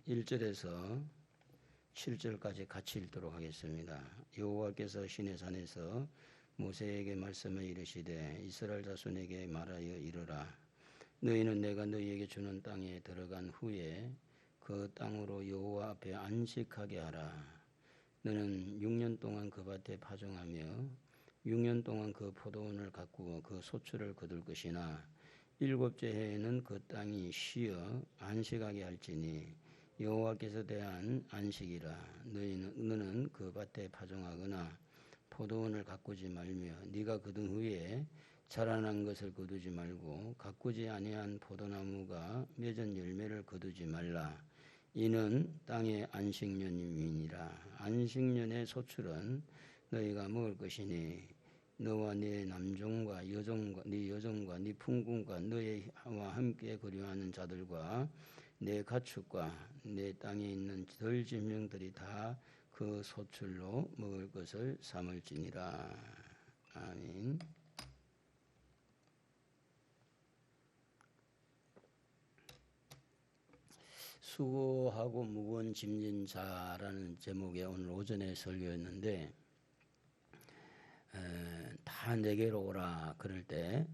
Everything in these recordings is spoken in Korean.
1절에서 7절까지 같이 읽도록 하겠습니다. 여호와께서 시내 산에서 모세에게 말씀을 이르시되 이스라엘 자손에게 말하여 이르라. 너희는 내가 너희에게 주는 땅에 들어간 후에 그 땅으로 여호와 앞에 안식하게 하라. 너는 6년 동안 그 밭에 파종하며 6년 동안 그 포도원을 가꾸어 그 소출을 거둘 것이나 7째 해에는 그 땅이 쉬어 안식하게 할지니 여호와께서 대한 안식이라. 너는 그 밭에 파종하거나 포도원을 가꾸지 말며 네가 거둔 후에 자라난 것을 거두지 말고 가꾸지 아니한 포도나무가 맺은 열매를 거두지 말라. 이는 땅의 안식년임이니라. 안식년의 소출은 너희가 먹을 것이니 너와 네 남종과 여종과 네 여종과 네 품꾼과 너희와 함께 거류하는 자들과 내 가축과 내 땅에 있는 들 짐승들이 다 그 소출로 먹을 것을 삼을지니라. 아멘. 수고하고 무거운 짐진 자라는 제목의 오늘 오전에 설교였는데 다 내게로 오라 그럴 때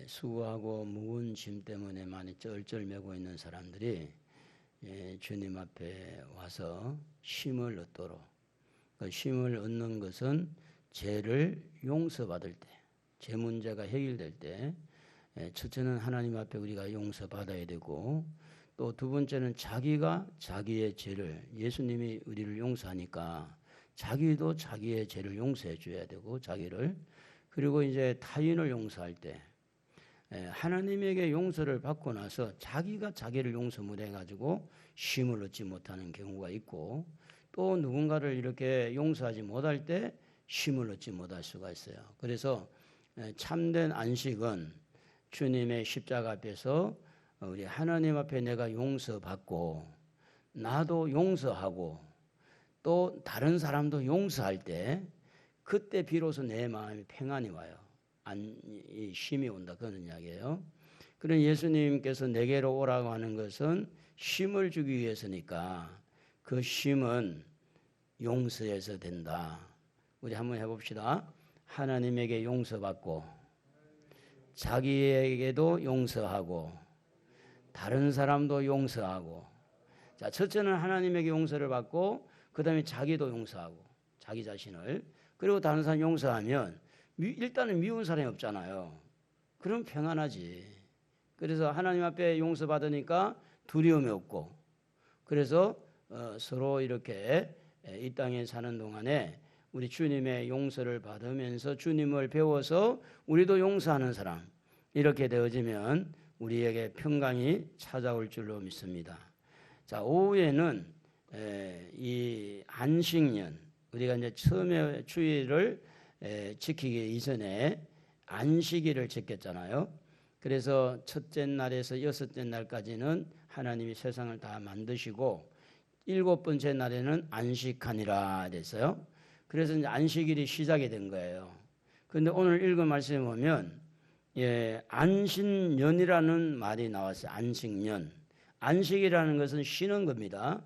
수고하고 무거운 짐 때문에 많이 쩔쩔매고 있는 사람들이 주님 앞에 와서 쉼을 얻도록, 그 쉼을 얻는 것은 죄를 용서받을 때, 죄 문제가 해결될 때 첫째는 하나님 앞에 우리가 용서받아야 되고 또 두 번째는 자기가 자기의 죄를, 예수님이 우리를 용서하니까 자기도 자기의 죄를 용서해 줘야 되고 자기를, 그리고 이제 타인을 용서할 때 하나님에게 용서를 받고 나서 자기가 자기를 용서 못해 가지고 쉼을 얻지 못하는 경우가 있고 또 누군가를 이렇게 용서하지 못할 때 쉼을 얻지 못할 수가 있어요. 그래서 참된 안식은 주님의 십자가 앞에서 우리 하나님 앞에 내가 용서받고 나도 용서하고 또 다른 사람도 용서할 때 그때 비로소 내 마음에 평안이 와요. 쉼이 온다 그런 이야기예요. 그런 예수님께서 내게로 오라고 하는 것은 쉼을 주기 위해서니까 그 쉼은 용서해서 된다. 우리 한번 해봅시다. 하나님에게 용서받고 자기에게도 용서하고 다른 사람도 용서하고. 자, 첫째는 하나님에게 용서를 받고 그 다음에 자기도 용서하고 자기 자신을, 그리고 다른 사람 용서하면 일단은 미운 사람이 없잖아요. 그럼 평안하지. 그래서 하나님 앞에 용서받으니까 두려움이 없고, 그래서 서로 이렇게 이 땅에 사는 동안에 우리 주님의 용서를 받으면서 주님을 배워서 우리도 용서하는 사람, 이렇게 되어지면 우리에게 평강이 찾아올 줄로 믿습니다. 자, 오후에는 이 안식년, 우리가 이제 처음에 주일을 지키기 이전에 안식일을 지켰잖아요. 그래서 첫째 날에서 여섯째 날까지는 하나님이 세상을 다 만드시고 7번째 날에는 안식하니라 됐어요. 그래서 이제 안식일이 시작이 된 거예요. 그런데 오늘 읽은 말씀에 보면 안식년이라는 말이 나왔어요. 안식년. 안식이라는 것은 쉬는 겁니다.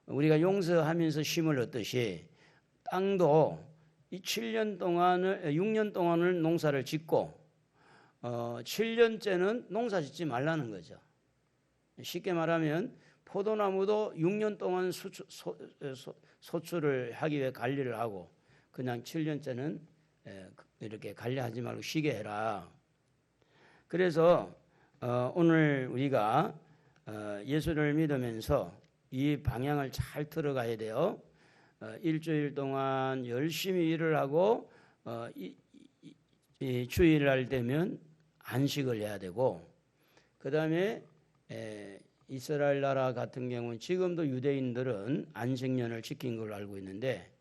우리가 용서하면서 쉼을 얻듯이 땅도 이 6년 동안을 농사를 짓고 7년째는 농사 짓지 말라는 거죠. 쉽게 말하면 포도나무도 6년 동안 소출을 하기 위해 관리를 하고 그냥 7년째는 이렇게 관리하지 말고 쉬게 해라. 그래서 오늘 우리가 예수를 믿으면서 이 방향을 잘 들어가야 돼요. 일주일 동안 열심히 일을 하고 이 주일날 되면 안식을 해야 되고, 그 다음에 이스라엘 나라 같은 경우는 지금도 유대인들은 안식년을 지킨 걸로 알고 있는데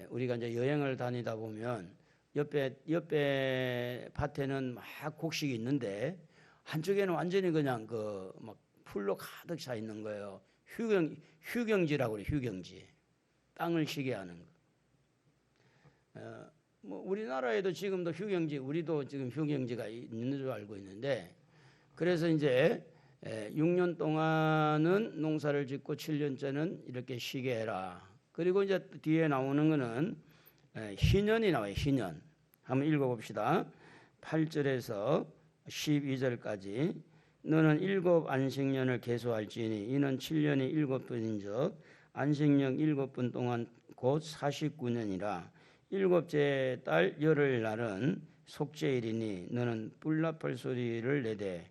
우리가 이제 여행을 다니다 보면 옆에 밭에는 막 곡식이 있는데 한쪽에는 완전히 그냥 막 풀로 가득 차 있는 거예요. 휴경지라고 그래. 휴경지. 땅을 쉬게 하는 거. 뭐 우리나라에도 지금도 휴경지, 우리도 지금 휴경지가 있는 줄 알고 있는데, 그래서 이제 6년 동안은 농사를 짓고 7년째는 이렇게 쉬게 해라. 그리고 이제 뒤에 나오는 거는 희년이 나와요. 희년. 한번 읽어봅시다. 8절에서 12절까지 너는 7 안식년을 계수할지니 이는 7년이 7분인즉 안식년 7분 동안 곧 49년이라 7째 달 열흘날은 속죄일이니 너는 뿔나팔 소리를 내되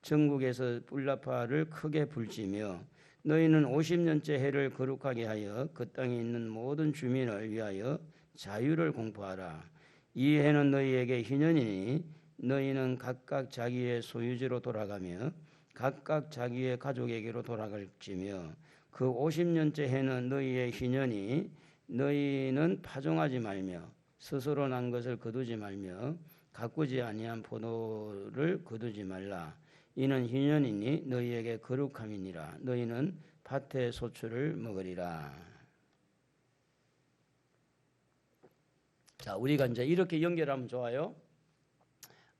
전국에서 뿔나팔을 크게 불지며 너희는 50년째 해를 거룩하게 하여 그 땅에 있는 모든 주민을 위하여 자유를 공포하라. 이 해는 너희에게 희년이니 너희는 각각 자기의 소유지로 돌아가며 각각 자기의 가족에게로 돌아갈지며 그 50년째 해는 너희의 희년이 너희는 파종하지 말며 스스로 난 것을 거두지 말며 가꾸지 아니한 포도를 거두지 말라. 이는 희년이니 너희에게 거룩함이니라. 너희는 밭의 소출을 먹으리라. 자, 우리가 이제 이렇게 연결하면 좋아요.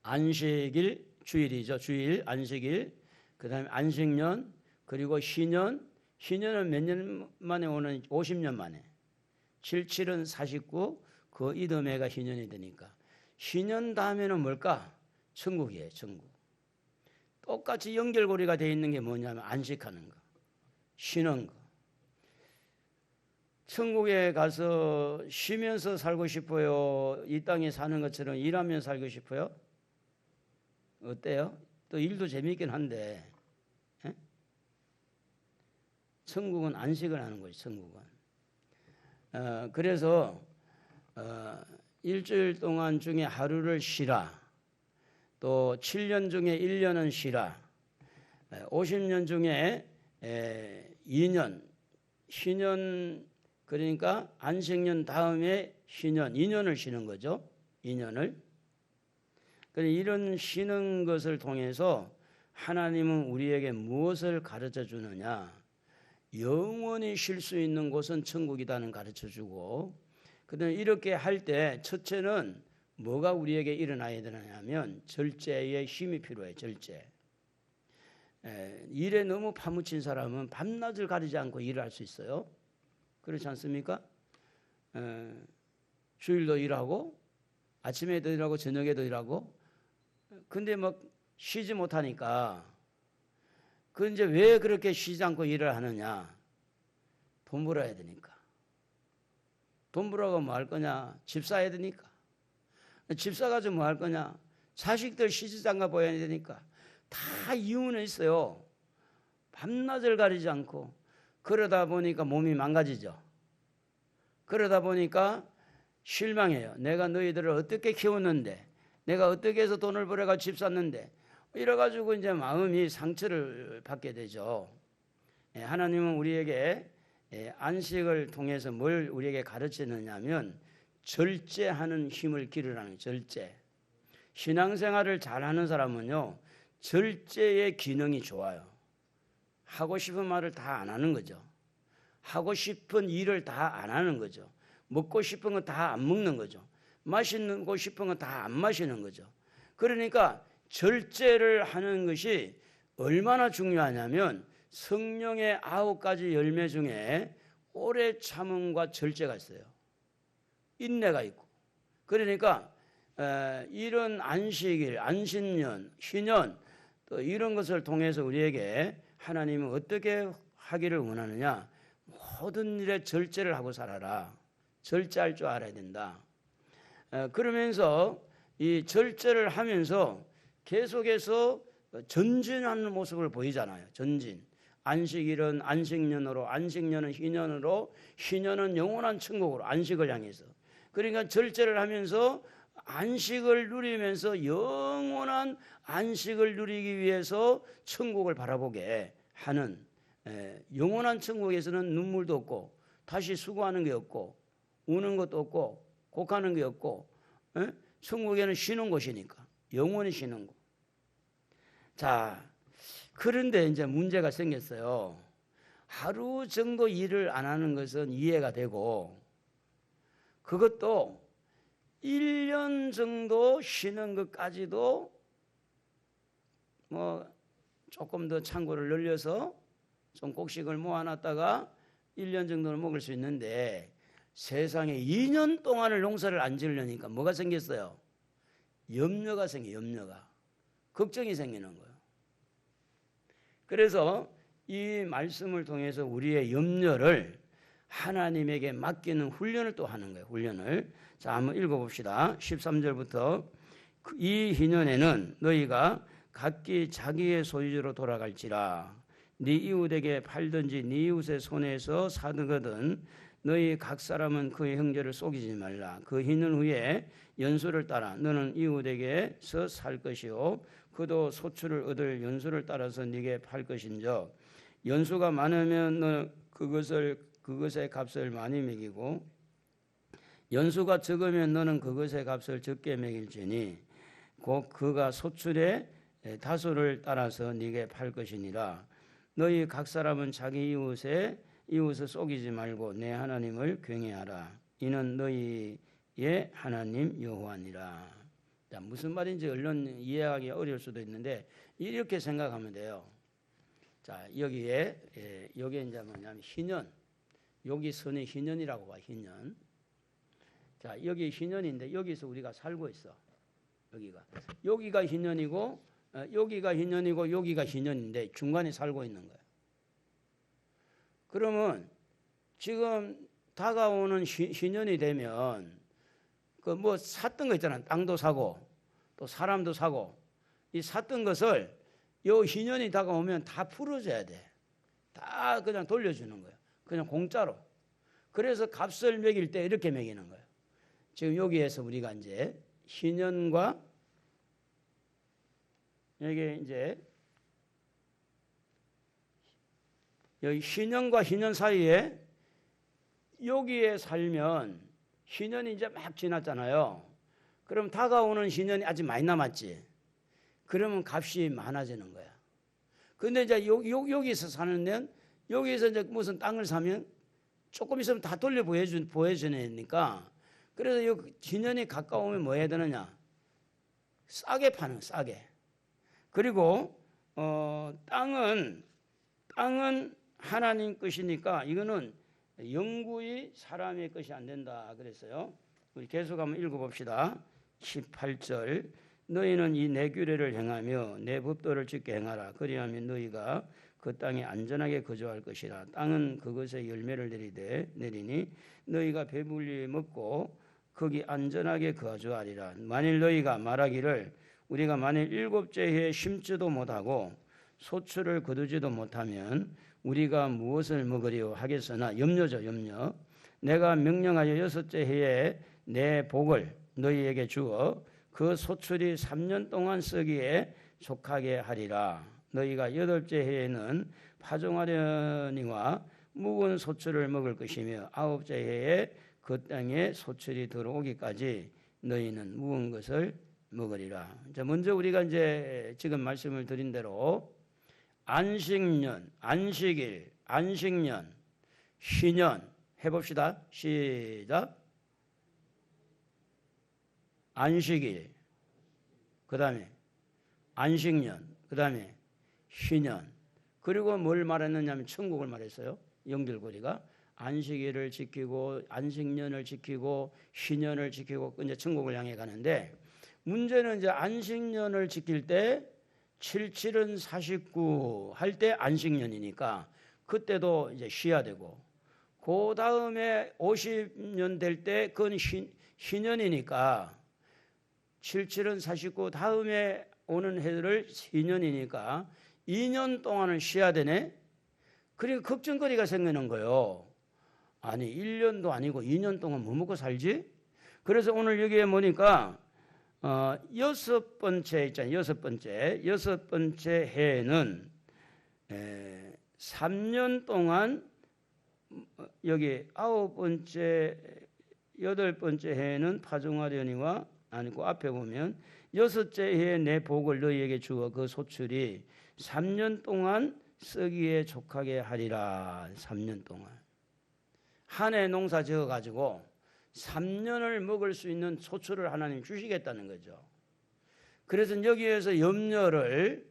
안식일 주일이죠. 주일, 안식일, 그 다음에 안식년, 그리고 희년. 희년은 몇 년 만에 오는? 50년 만에. 77은 49, 그 이듬해가 희년이 되니까. 희년 다음에는 뭘까? 천국이에요. 천국. 똑같이 연결고리가 되어 있는 게 뭐냐면 안식하는 거, 쉬는 거. 천국에 가서 쉬면서 살고 싶어요? 이 땅에 사는 것처럼 일하며 살고 싶어요? 어때요? 또 일도 재미있긴 한데 천국은 안식을 하는 거지. 천국은. 그래서 일주일 동안 중에 하루를 쉬라. 또 7년 중에 1년은 쉬라. 50년 중에 2년, 희년, 그러니까 안식년 다음에 희년, 2년을 쉬는 거죠. 2년을. 이런 쉬는 것을 통해서 하나님은 우리에게 무엇을 가르쳐 주느냐? 영원히 쉴 수 있는 곳은 천국이다는 가르쳐 주고, 그다음에 이렇게 할 때 첫째는 뭐가 우리에게 일어나야 되느냐면 절제의 힘이 필요해. 절제. 일에 너무 파묻힌 사람은 밤낮을 가리지 않고 일을 할 수 있어요. 그렇지 않습니까? 주일도 일하고 아침에도 일하고 저녁에도 일하고. 근데 막 쉬지 못하니까 그 이제 왜 그렇게 쉬지 않고 일을 하느냐? 돈 벌어야 되니까. 돈 벌어가 뭐 할 거냐? 집 사야 되니까. 집 사가지고 뭐 할 거냐? 자식들 시집장가 보여야 되니까. 다 이유는 있어요. 밤낮을 가리지 않고. 그러다 보니까 몸이 망가지죠. 그러다 보니까 실망해요. 내가 너희들을 어떻게 키웠는데, 내가 어떻게 해서 돈을 벌어가 집 샀는데, 이래가지고 이제 마음이 상처를 받게 되죠. 하나님은 우리에게 안식을 통해서 뭘 우리에게 가르치느냐면 절제하는 힘을 기르라는 절제. 신앙생활을 잘하는 사람은요, 절제의 기능이 좋아요. 하고 싶은 말을 다 안 하는 거죠. 하고 싶은 일을 다 안 하는 거죠. 먹고 싶은 거 다 안 먹는 거죠. 마시고 싶은 거 다 안 마시는 거죠. 그러니까 절제를 하는 것이 얼마나 중요하냐면 성령의 9가지 열매 중에 오래 참음과 절제가 있어요. 인내가 있고. 그러니까 이런 안식일, 안식년, 희년 또 이런 것을 통해서 우리에게 하나님은 어떻게 하기를 원하느냐? 모든 일에 절제를 하고 살아라. 절제할 줄 알아야 된다. 그러면서 이 절제를 하면서 계속해서 전진하는 모습을 보이잖아요. 전진. 안식일은 안식년으로, 안식년은 희년으로, 희년은 영원한 천국으로 안식을 향해서. 그러니까 절제를 하면서 안식을 누리면서 영원한 안식을 누리기 위해서 천국을 바라보게 하는, 영원한 천국에서는 눈물도 없고 다시 수고하는 게 없고 우는 것도 없고 곡하는 게 없고, 천국에는 쉬는 곳이니까 영원히 쉬는 곳. 자, 그런데 이제 문제가 생겼어요. 하루 정도 일을 안 하는 것은 이해가 되고, 그것도 1년 정도 쉬는 것까지도 뭐 조금 더 창고를 늘려서 좀 곡식을 모아놨다가 1년 정도는 먹을 수 있는데 세상에 2년 동안을 농사를 안 지으려니까 뭐가 생겼어요? 염려가 생겨요. 염려가. 걱정이 생기는 거예요. 그래서 이 말씀을 통해서 우리의 염려를 하나님에게 맡기는 훈련을 또 하는 거예요. 훈련을. 자, 한번 읽어봅시다. 13절부터 이 희년에는 너희가 각기 자기의 소유주로 돌아갈지라. 네 이웃에게 팔든지 네 이웃의 손에서 사드거든 너희 각 사람은 그의 형제를 속이지 말라. 그 희년 후에 연수를 따라 너는 이웃에게서 살 것이요 그도 소출을 얻을 연수를 따라서 네게 팔 것인즉 연수가 많으면 너 그것의 값을 많이 매기고 연수가 적으면 너는 그것의 값을 적게 매길지니 곧 그가 소출의 다소를 따라서 네게 팔 것이니라. 너희 각 사람은 자기 이웃을 속이지 말고 내 하나님을 경외하라. 이는 너희의 하나님 여호와니라. 자, 무슨 말인지 얼른 이해하기 어려울 수도 있는데 이렇게 생각하면 돼요. 자, 여기에 이제 뭐냐면 희년, 여기 선이 희년이라고 봐. 희년. 자, 여기 희년인데 여기서 우리가 살고 있어. 여기가 희년이고 여기가 희년이고 여기가 희년인데 중간에 살고 있는 거예요. 그러면 지금 다가오는 희년이 되면 그 뭐 샀던 거 있잖아. 땅도 사고 또 사람도 사고 이 샀던 것을 요 희년이 다가오면 다 풀어줘야 돼. 다 그냥 돌려주는 거예요. 그냥 공짜로. 그래서 값을 매길 때 이렇게 매기는 거예요. 지금 여기에서 우리가 이제 희년과 여기 이제 여기 희년과 희년 사이에 여기에 살면 희년이 이제 막 지났잖아요. 그럼 다가오는 희년이 아직 많이 남았지. 그러면 값이 많아지는 거야. 근데 이제 여기서 사는 데는 여기서 이제 무슨 땅을 사면 조금 있으면 다 돌려 보여주니까 그래서 희년이 가까우면 뭐 해야 되느냐? 싸게 파는 싸게. 그리고 땅은 하나님 것이니까 이거는 영구히 사람의 것이 안 된다 그랬어요. 우리 계속 한번 읽어봅시다. 18절 너희는 이 내 규례를 행하며 내 법도를 지켜 행하라. 그리하면 너희가 그 땅에 안전하게 거주할 것이라. 땅은 그것의 열매를 내리니 너희가 배불리 먹고 거기 안전하게 거주하리라. 만일 너희가 말하기를 우리가 만일 7째 해에 심지도 못하고 소출을 거두지도 못하면 우리가 무엇을 먹으리요 하겠으나 염려죠. 염려. 내가 명령하여 6째 해에 내 복을 너희에게 주어 그 소출이 3년 동안 쓰기에 족하게 하리라. 너희가 8째 해에는 파종하려니와 묵은 소출을 먹을 것이며 9째 해에 그 땅에 소출이 들어오기까지 너희는 묵은 것을 먹으리라. 먼저 우리가 이제 지금 말씀을 드린 대로 안식년, 안식일, 안식년, 희년 해봅시다. 시작. 안식일, 그 다음에 안식년, 그 다음에 희년. 그리고 뭘 말했느냐면 천국을 말했어요. 연결고리가 안식일을 지키고 안식년을 지키고 희년을 지키고 이제 천국을 향해 가는데 문제는 이제 안식년을 지킬 때 77은 49 할 때 안식년이니까 그때도 이제 쉬어야 되고 그 다음에 50년 될 때 그건 희년이니까 77은 49 다음에 오는 해를 희년이니까 2년 동안을 쉬어야 되네. 그러니까 걱정거리가 생기는 거예요. 아니 1년도 아니고 2년 동안 뭐 먹고 살지? 그래서 오늘 여기에 보니까 6번째 있잖아요. 6번째 해에는 3년 동안 여기 9번째 8번째 해에는 파종하려니와 아니고 앞에 보면 6째 해에 내 복을 너희에게 주어 그 소출이 3년 동안 쓰기에 족하게 하리라. 3년 동안 한 해 농사 지어가지고 3년을 먹을 수 있는 소출을 하나님 주시겠다는 거죠. 그래서 여기에서 염려를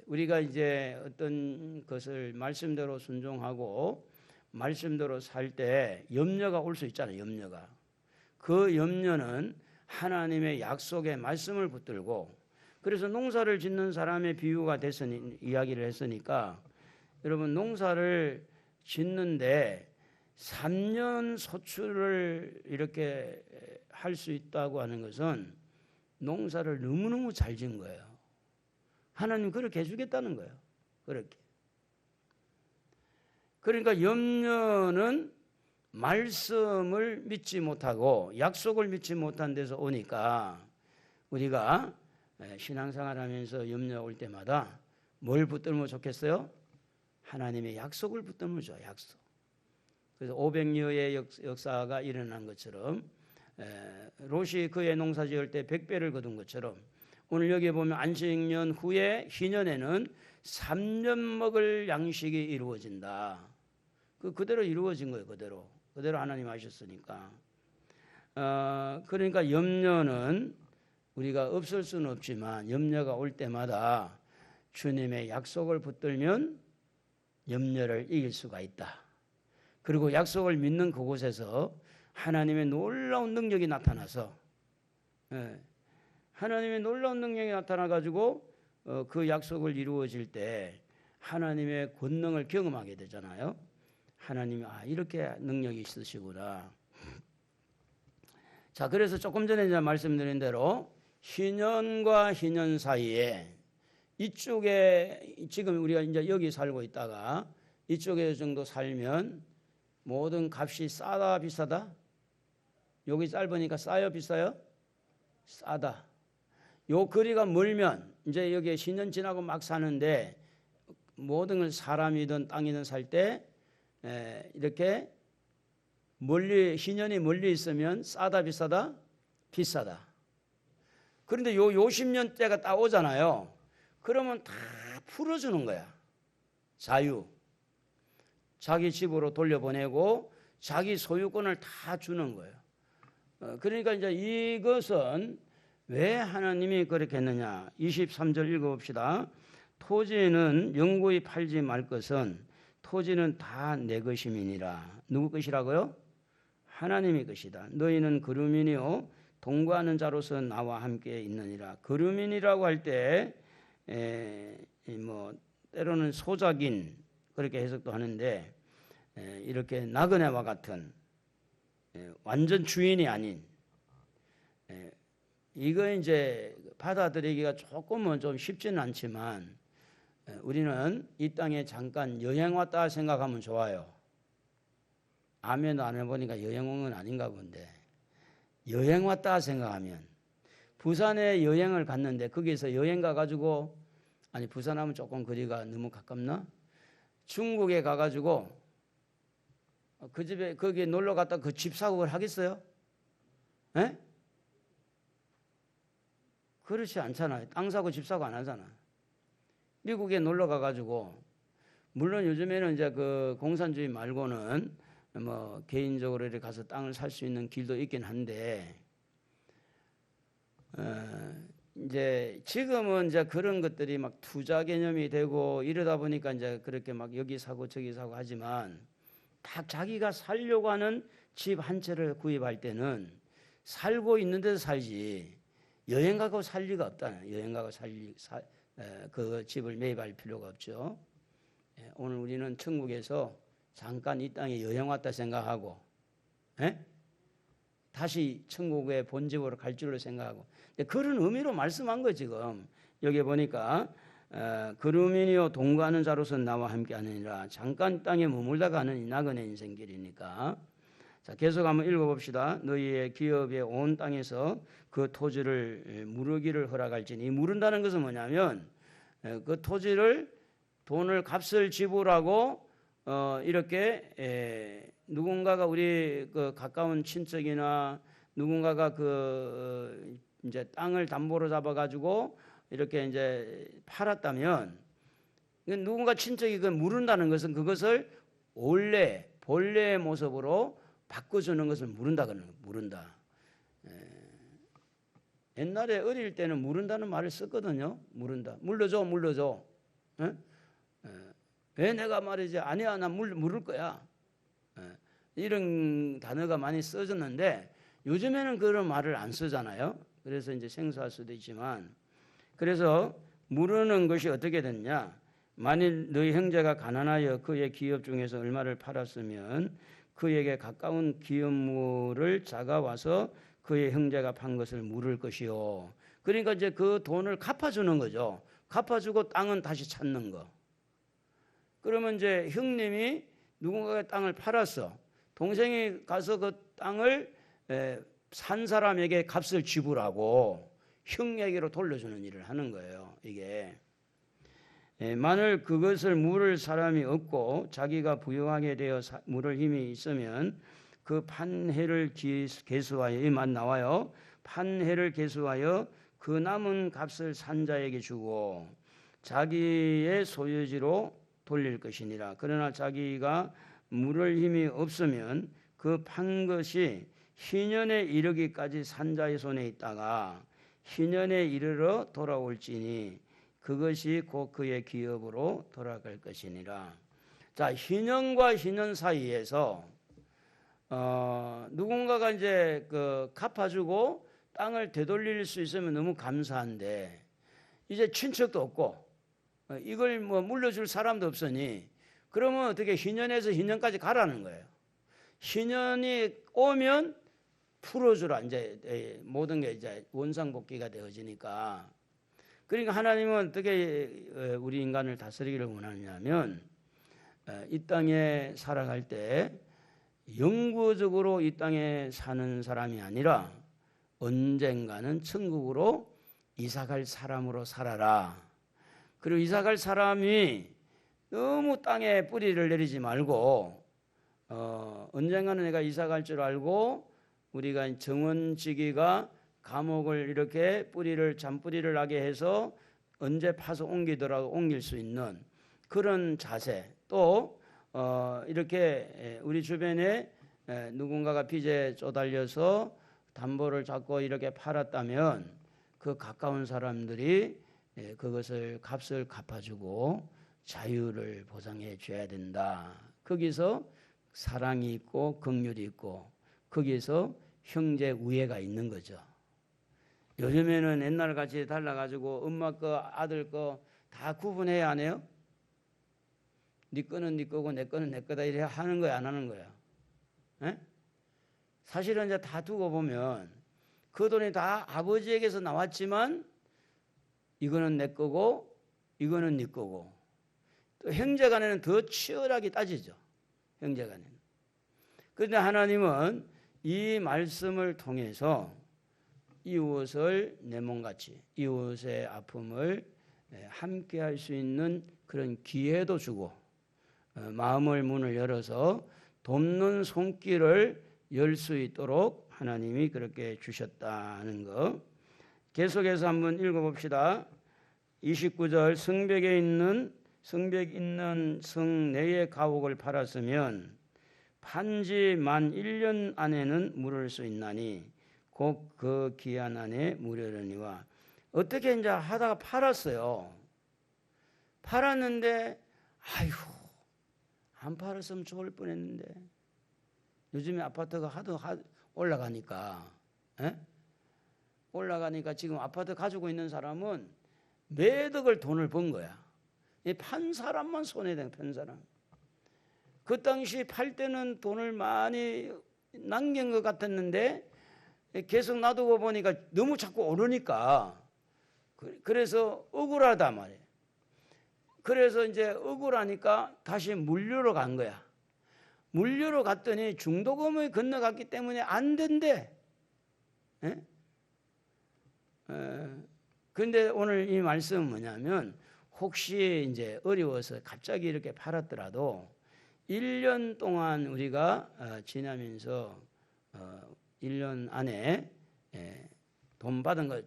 우리가 이제 어떤 것을 말씀대로 순종하고 말씀대로 살 때 염려가 올 수 있잖아요. 염려가. 그 염려는 하나님의 약속의 말씀을 붙들고, 그래서 농사를 짓는 사람의 비유가 됐으니 이야기를 했으니까, 여러분 농사를 짓는데 3년 소출을 이렇게 할 수 있다고 하는 것은 농사를 너무너무 잘 지은 거예요. 하나님 그렇게 해주겠다는 거예요. 그렇게. 그러니까 염려는 말씀을 믿지 못하고 약속을 믿지 못한 데서 오니까, 우리가 신앙생활 하면서 염려 올 때마다 뭘 붙들면 좋겠어요? 하나님의 약속을 붙들면 좋아요. 약속. 그래서 500여의 역사가 일어난 것처럼, 롯이 그의 농사 지을 때 100배를 거둔 것처럼, 오늘 여기에 보면 안식년 후에 희년에는 3년 먹을 양식이 이루어진다. 그대로 이루어진 거예요. 그대로 하나님 하셨으니까. 그러니까 염려는 우리가 없을 수는 없지만, 염려가 올 때마다 주님의 약속을 붙들면 염려를 이길 수가 있다. 그리고 약속을 믿는 그곳에서 하나님의 놀라운 능력이 나타나서, 하나님의 놀라운 능력이 나타나가지고 그 약속을 이루어질 때 하나님의 권능을 경험하게 되잖아요. 하나님이 이렇게 능력이 있으시구나. 자, 그래서 조금 전에 이제 말씀드린 대로 희년과 희년 사이에, 이쪽에 지금 우리가 이제 여기 살고 있다가 이쪽에 정도 살면 모든 값이 싸다 비싸다? 여기 짧으니까 싸요 비싸요? 싸다. 요 거리가 멀면 이제 여기에 신년 지나고 막 사는데, 모든 걸 사람이든 땅이든 살 때 이렇게 멀리, 신년이 멀리 있으면 싸다 비싸다? 비싸다. 그런데 요 10년대가 딱 오잖아요. 그러면 다 풀어주는 거야. 자유. 자기 집으로 돌려보내고 자기 소유권을 다 주는 거예요. 그러니까 이제 이것은 왜 하나님이 그렇게 했느냐. 23절 읽어봅시다. 토지는 영구히 팔지 말 것은 토지는 다 내 것임이니라. 누구 것이라고요? 하나님의 것이다. 너희는 거류민이요 동거하는 자로서 나와 함께 있느니라. 거류민이라고 할 때 때로는 소작인 그렇게 해석도 하는데, 이렇게 나그네와 같은 완전 주인이 아닌, 이거 이제 받아들이기가 조금은 좀 쉽지는 않지만, 우리는 이 땅에 잠깐 여행 왔다 생각하면 좋아요. 아멘 안 해보니까 여행 온 건 아닌가 본데, 여행 왔다 생각하면, 부산에 여행을 갔는데 거기서 여행 가가지고, 아니 부산하면 조금 거리가 너무 가깝나? 중국에 가가지고 그 집에 거기에 놀러 갔다 그 집 사고 그걸 하겠어요? 에? 그렇지 않잖아요. 땅 사고 집 사고 안 하잖아. 미국에 놀러 가가지고, 물론 요즘에는 이제 그 공산주의 말고는 뭐 개인적으로 이렇게 가서 땅을 살 수 있는 길도 있긴 한데, 이제 지금은 이제 그런 것들이 막 투자 개념이 되고 이러다 보니까 이제 그렇게 막 여기 사고 저기 사고 하지만, 딱 자기가 살려고 하는 집 한 채를 구입할 때는 살고 있는 데서 살지, 여행 가고 살 리가 없다. 여행 가고 그 집을 매입할 필요가 없죠. 오늘 우리는 천국에서 잠깐 이 땅에 여행 왔다 생각하고, 다시 천국의 본집으로 갈 줄로 생각하고, 그런 의미로 말씀한 거. 지금 여기 보니까 거류민이요 동거하는 자로서 나와 함께 하느니라. 잠깐 땅에 머물다 가는 이 나그네 인생길이니까. 자, 계속 한번 읽어봅시다. 너희의 기업의 온 땅에서 그 토지를 무르기를 허락할지니. 무른다는 것은 뭐냐면, 그 토지를 돈을 값을 지불하고 이렇게 누군가가 우리 그 가까운 친척이나 누군가가 그 이제 땅을 담보로 잡아가지고 이렇게 이제 팔았다면, 누군가 친척이 그 무른다는 것은 그것을 원래 본래의 모습으로 바꿔주는 것을 무른다 그러는 거예요. 무른다. 옛날에 어릴 때는 물은다는 말을 썼거든요. 물은다. 물러줘, 물러줘. 에? 왜 내가 말이지 아니야, 나 물을 거야. 이런 단어가 많이 써졌는데 요즘에는 그런 말을 안 쓰잖아요. 그래서 이제 생소할 수도 있지만, 그래서 물으는 것이 어떻게 됐냐? 만일 너희 형제가 가난하여 그의 기업 중에서 얼마를 팔았으면 그에게 가까운 기업물을 자가 와서 그의 형제가 판 것을 물을 것이요. 그러니까 이제 그 돈을 갚아주는 거죠. 갚아주고 땅은 다시 찾는 거. 그러면 이제 형님이 누군가의 땅을 팔았어. 동생이 가서 그 땅을 산 사람에게 값을 지불하고 형에게로 돌려주는 일을 하는 거예요. 이게 만일 그것을 물을 사람이 없고 자기가 부유하게 되어 물을 힘이 있으면 그 판해를 계수하여, 이만 나와요. 판해를 계수하여 그 남은 값을 산자에게 주고 자기의 소유지로 돌릴 것이니라. 그러나 자기가 물을 힘이 없으면 그 판 것이 희년에 이르기까지 산자의 손에 있다가 희년에 이르러 돌아올지니 그것이 곧 그의 기업으로 돌아갈 것이니라. 자, 희년과 희년 사이에서 누군가가 이제 그 갚아주고 땅을 되돌릴 수 있으면 너무 감사한데 이제 친척도 없고 이걸 뭐 물려줄 사람도 없으니 그러면 어떻게 희년에서 희년까지 가라는 거예요. 희년이 오면 풀어주라. 이제 모든 게 이제 원상복귀가 되어지니까. 그러니까 하나님은 어떻게 우리 인간을 다스리기를 원하냐면 이 땅에 살아갈 때 영구적으로 이 땅에 사는 사람이 아니라 언젠가는 천국으로 이사갈 사람으로 살아라. 그리고 이사갈 사람이 너무 땅에 뿌리를 내리지 말고 언젠가는 내가 이사갈 줄 알고 우리가 정원지기가 감옥을 이렇게 잔뿌리를 나게 해서 언제 파서 옮기더라도 옮길 수 있는 그런 자세, 또 이렇게 우리 주변에 누군가가 빚에 쪼달려서 담보를 잡고 이렇게 팔았다면 그 가까운 사람들이 그것을 값을 갚아주고 자유를 보장해 줘야 된다. 거기서 사랑이 있고 긍휼이 있고 거기서 형제 우애가 있는 거죠. 요즘에는 옛날같이 달라가지고 엄마 거 아들 거 다 구분해야 안 해요? 네 거는 네 거고 내 거는 내 거다 이래 하는 거야, 안 하는 거야? 에? 사실은 이제 다 두고 보면 그 돈이 다 아버지에게서 나왔지만 이거는 내 거고 이거는 네 거고, 또 형제간에는 더 치열하게 따지죠. 형제간에는. 그런데 하나님은 이 말씀을 통해서 이웃을 내 몸같이 이웃의 아픔을 함께 할 수 있는 그런 기회도 주고 마음을 문을 열어서 돕는 손길을 열 수 있도록 하나님이 그렇게 주셨다는 것. 계속해서 한번 읽어봅시다. 29절 성벽 있는 성 내의 가옥을 팔았으면 판지 만 1년 안에는 물을 수 있나니 곧 그 기한 안에 무료려니와. 어떻게 이제 하다가 팔았어요. 팔았는데 아이고 안 팔았으면 좋을 뻔했는데. 요즘에 아파트가 하도 올라가니까 올라가니까 지금 아파트 가지고 있는 사람은 매덕을 돈을 번 거야. 판 사람만 손해된 판 사람. 그 당시 팔 때는 돈을 많이 남긴 것 같았는데 계속 놔두고 보니까 너무 자꾸 오르니까 그래서 억울하다 말이에요. 그래서 이제 억울하니까 다시 물류로 간 거야. 물류로 갔더니 중도금을 건너갔기 때문에 안 된대. 그런데 오늘 이 말씀은 뭐냐면 혹시 이제 어려워서 갑자기 이렇게 팔았더라도 1년 동안 우리가 지나면서 1년 안에 돈 받은 거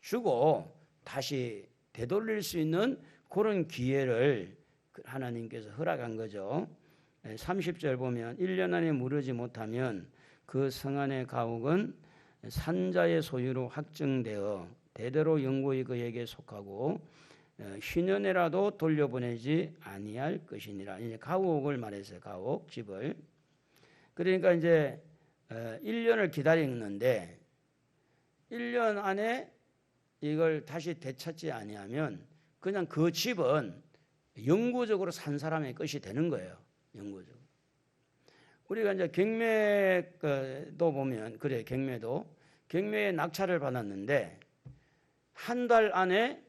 주고 다시 되돌릴 수 있는 그런 기회를 하나님께서 허락한 거죠. 30절 보면 1년 안에 무르지 못하면 그 성 안의 가옥은 산자의 소유로 확정되어 대대로 영구히 그에게 속하고 희년에라도 돌려보내지 아니할 것이니라. 이제 가옥을 말했어요. 가옥, 집을. 그러니까 이제 1년을 기다리는데 1년 안에 이걸 다시 되찾지 아니하면 그냥 그 집은 영구적으로 산 사람의 것이 되는 거예요. 영구적으로. 우리가 이제 경매도 보면 그래, 경매에 낙찰을 받았는데 한 달 안에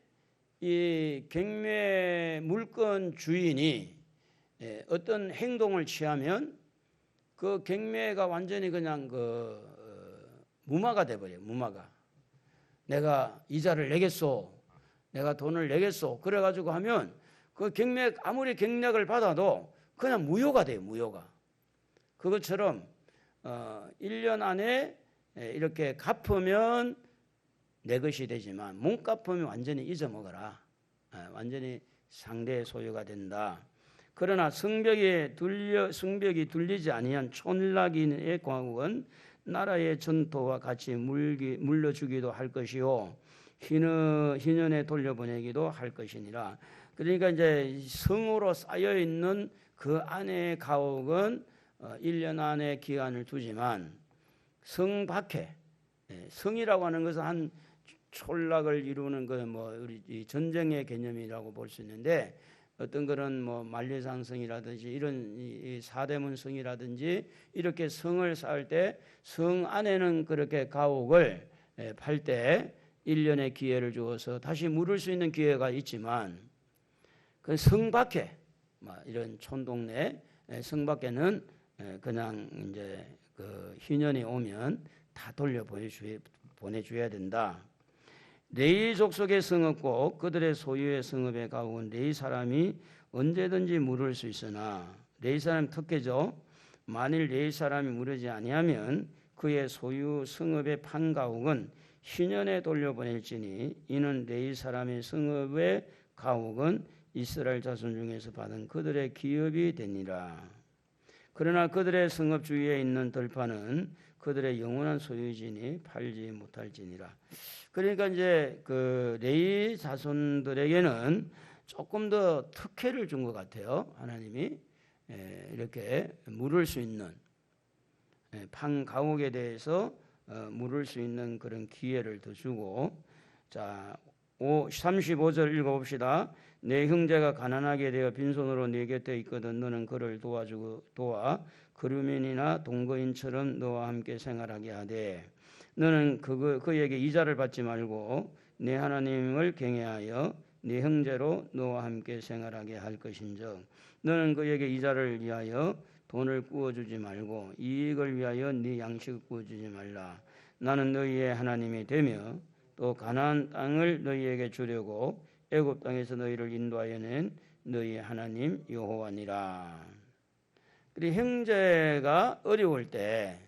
이 경매 물건 주인이 어떤 행동을 취하면 그 경매가 완전히 그냥 무마가 돼버려요. 무마가. 내가 이자를 내겠소. 내가 돈을 내겠소. 그래가지고 하면 그 경매 아무리 경락을 받아도 그냥 무효가 돼요. 무효가. 그것처럼 1년 안에 이렇게 갚으면 내 것이 되지만 못 갚으면 완전히 잊어먹어라. 완전히 상대의 소유가 된다. 그러나 성벽이 둘리지 아니한 촌락인의 과국은 나라의 전토와 같이 물려주기도 할 것이요 희년에 돌려보내기도 할 것이니라. 그러니까 이제 성으로 쌓여 있는 그 안의 가옥은 1년 안에 기한을 두지만 성 밖에, 성이라고 하는 것은 한 촌락을 이루는 우리 전쟁의 개념이라고 볼 수 있는데, 어떤 그런 만리장성이라든지 이런 이 사대문성이라든지 이렇게 성을 쌓을 때 성 안에는 그렇게 가옥을 팔 때 1년의 기회를 주어서 다시 물을 수 있는 기회가 있지만, 그 성 밖에 이런 촌동네 성 밖에는 그냥 이제 그 희년이 오면 다 돌려 보내줘야 된다. 레위 족속의 성읍고 그들의 소유의 성읍의 가옥은 레위 사람이 언제든지 물을 수 있으나, 레위 사람 특혜죠. 만일 레위 사람이 물으지 아니하면 그의 소유 성읍의 판 가옥은 희년에 돌려보낼지니, 이는 레위 사람의 성읍의 가옥은 이스라엘 자손 중에서 받은 그들의 기업이 되니라. 그러나 그들의 성읍 주위에 있는 들판은 그들의 영원한 소유지니 팔지 못할지니라. 그러니까 이제 그 레위 자손들에게는 조금 더 특혜를 준 것 같아요. 하나님이 이렇게 물을 수 있는 판 가옥에 대해서 물을 수 있는 그런 기회를 더 주고, 자 35절 읽어봅시다. 내 형제가 가난하게 되어 빈손으로 네 곁에 있거든 너는 그를 도와 그루민이나 동거인처럼 너와 함께 생활하게 하되, 너는 그에게 이자를 받지 말고 내 하나님을 경외하여 네 형제로 너와 함께 생활하게 할 것인즉, 너는 그에게 이자를 위하여 돈을 구워주지 말고 이익을 위하여 네 양식을 구워주지 말라. 나는 너희의 하나님이 되며 또 가나안 땅을 너희에게 주려고 애굽 땅에서 너희를 인도하여 낸 너희의 하나님 여호와니라. 그리고 형제가 어려울 때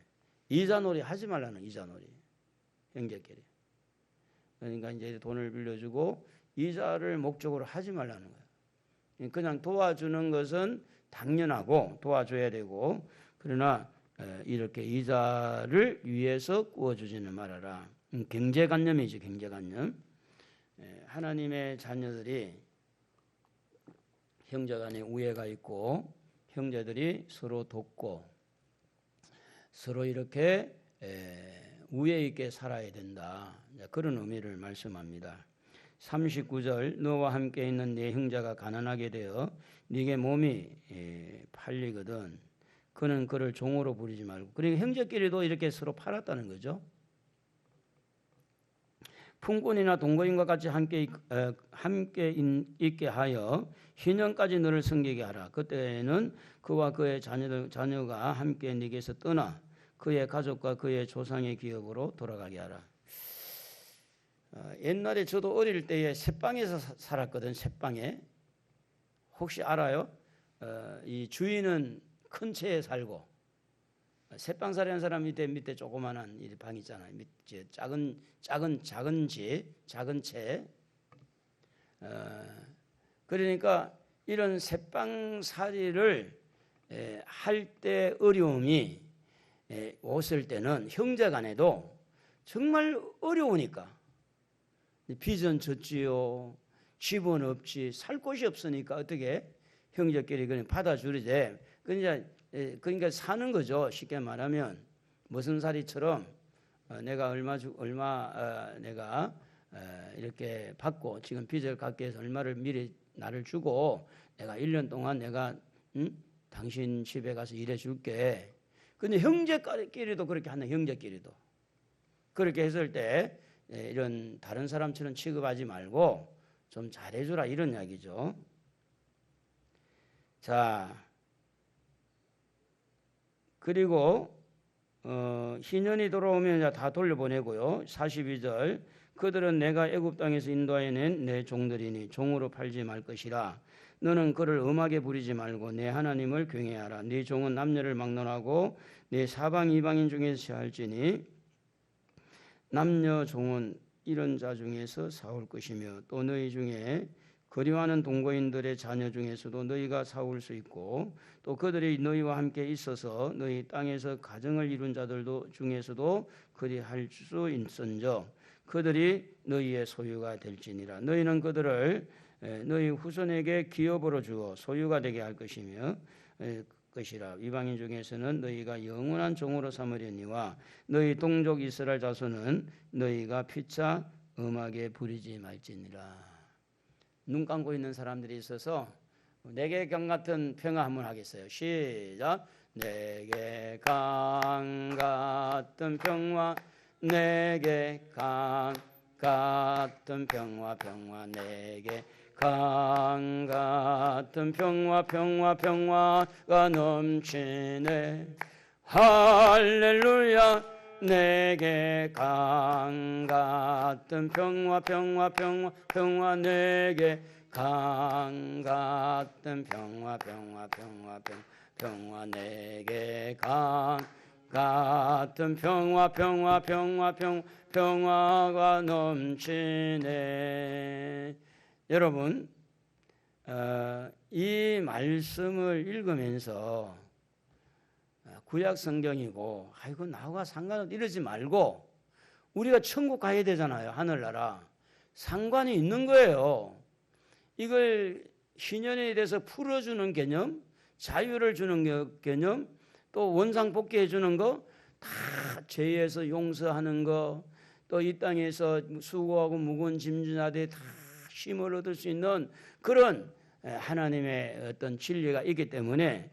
이자놀이 하지 말라는, 이자놀이. 형제끼리. 그러니까 이제 돈을 빌려주고 이자를 목적으로 하지 말라는 거예요. 그냥 도와주는 것은 당연하고 도와줘야 되고, 그러나 이렇게 이자를 위해서 구워주지는 말아라. 경제관념이죠. 경제관념. 하나님의 자녀들이 형제간에 우애가 있고 형제들이 서로 돕고 서로 이렇게 우애 있게 살아야 된다. 그런 의미를 말씀합니다. 39절 너와 함께 있는 네 형제가 가난하게 되어 네게 몸이 팔리거든 그는 그를 종으로 부리지 말고. 그러니까 형제끼리도 이렇게 서로 팔았다는 거죠. 품꾼이나 동거인과 같이 함께 있게 하여 희년까지 너를 섬기게 하라. 그때는 그와 그의 자녀가 함께 네게서 떠나 그의 가족과 그의 조상의 기업으로 돌아가게 하라. 옛날에 저도 어릴 때에 셋방에서 살았거든. 셋방에. 혹시 알아요? 이 주인은 큰 채에 살고 셋방 살이하는 사람 밑에 조그만한 이 방 있잖아요. 밑에 작은 채. 그러니까 이런 셋방살이를 할 때 어려움이 왔을 때는 형제간에도 정말 어려우니까 빚은 졌지요, 집은 없지, 살 곳이 없으니까 어떻게 형제끼리 그냥 받아주리지. 그러니까 사는 거죠. 쉽게 말하면 머슴살이처럼 내가 내가 이렇게 받고 지금 빚을 갚기 위해서 얼마를 미리 나를 주고 내가 1년 동안 내가 당신 집에 가서 일해 줄게. 근데 형제끼리도 그렇게 하는, 형제끼리도 그렇게 했을 때 이런 다른 사람처럼 취급하지 말고 좀 잘해주라, 이런 이야기죠. 자, 그리고 희년이 돌아오면 다 돌려보내고요. 42절, 그들은 내가 애굽 땅에서 인도하여 낸 내 종들이니 종으로 팔지 말 것이라. 너는 그를 엄하게 부리지 말고 내 하나님을 경외하라. 네 종은 남녀를 막론하고 내 사방 이방인 중에서 취할지니 남녀 종은 이런 자 중에서 사올 것이며 또 너희 중에 거류하는 동거인들의 자녀 중에서도 너희가 사올 수 있고 또 그들이 너희와 함께 있어서 너희 땅에서 가정을 이룬 자들도 중에서도 그리할 수 있은저 그들이 너희의 소유가 될지니라. 너희는 그들을 너희 후손에게 기업으로 주어 소유가 되게 할 것이며 것이라. 이방인 중에서는 너희가 영원한 종으로 삼으려니와 너희 동족 이스라엘 자손은 너희가 피차 엄하게 부리지 말지니라. 눈 감고 있는 사람들이 있어서 내게 강 같은 평화 한번 하겠어요. 시작. 내게 강 같은 평화, 내게 강 같은 평화, 평화 내게 강 같은 평화, 평화, 평화가 넘치네. 할렐루야. 내게 강 같은 평화, 평화, 평화, 평화 내게 강 같은 평화, 평화, 평화, 평화 내게 강 같은 평화, 평화, 평화, 평화가 넘치네. 여러분, 이 말씀을 읽으면서 구약 성경이고 아이고 나와 상관없 이러지 말고 우리가 천국 가야 되잖아요. 하늘나라. 상관이 있는 거예요. 이걸 희년에 대해서 풀어주는 개념, 자유를 주는 개념, 또 원상복귀해 주는 거, 다 죄에서 용서하는 거, 또 이 땅에서 수고하고 무거운 짐진 자들이 다 쉼을 얻을 수 있는 그런 하나님의 어떤 진리가 있기 때문에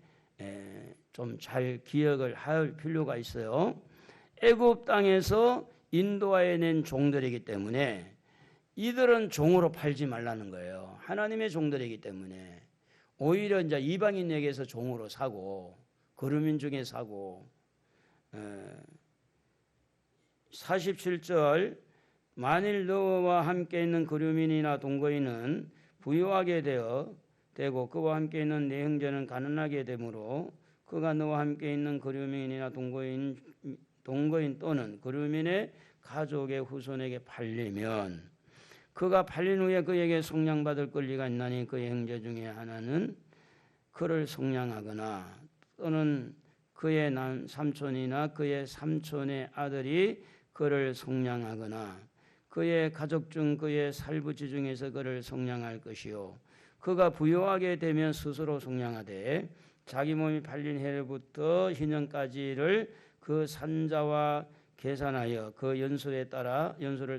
좀 잘 기억을 할 필요가 있어요. 애굽 땅에서 인도하여 낸 종들이기 때문에 이들은 종으로 팔지 말라는 거예요. 하나님의 종들이기 때문에 오히려 이제 이방인에게서 종으로 사고 거류민 중에 사고. 47절, 만일 너와 함께 있는 거류민이나 동거인은 부유하게 되고 그와 함께 있는 내 형제는 가난하게 되므로 그가 너와 함께 있는 거류민이나 동거인 또는 거류민의 가족의 후손에게 팔리면 그가 팔린 후에 그에게 속량받을 권리가 있나니 그의 형제 중에 하나는 그를 속량하거나 또는 그의 삼촌이나 그의 삼촌의 아들이 그를 속량하거나 그의 가족 중 그의 살부지 중에서 그를 속량할 것이요 그가 부유하게 되면 스스로 속량하되 자기 몸이 팔린 해로부터 희년까지를 그 산자와 계산하여 그 연수를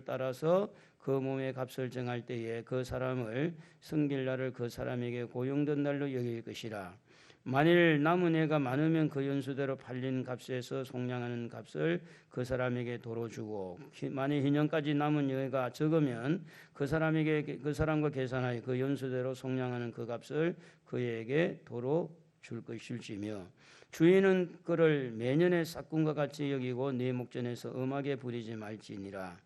따라서 그 몸의 값을 정할 때에 그 사람을 섬길 날을 그 사람에게 고용된 날로 여길 것이라. 만일 남은 해가 많으면 그 연수대로 팔린 값에서 속량하는 값을 그 사람에게 도로 주고 만일 희년까지 남은 해가 적으면 그 사람과 계산하여 그 연수대로 속량하는 그 값을 그에게 도로 줄 것일지며 주인은 그를 매년의 싹군과 같이 여기고 네 목전에서 엄하게 부리지 말지니라.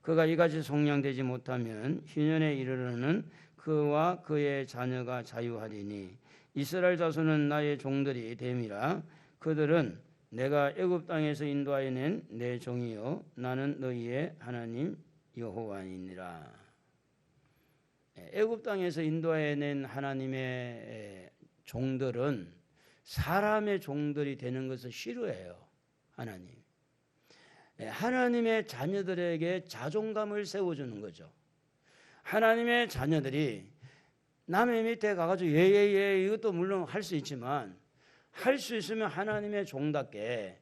그가 이같이 속량되지 못하면 희년에 이르러는 그와 그의 자녀가 자유하리니 이스라엘 자손은 나의 종들이 됨이라. 그들은 내가 애굽 땅에서 인도하여 낸 내 종이요 나는 너희의 하나님 여호와이니라. 애굽 땅에서 인도하여 낸 하나님의 종들은 사람의 종들이 되는 것을 싫어해요. 하나님. 하나님의 자녀들에게 자존감을 세워주는 거죠. 하나님의 자녀들이 남의 밑에 가가지고 예예예 이것도 물론 할 수 있지만 할 수 있으면 하나님의 종답게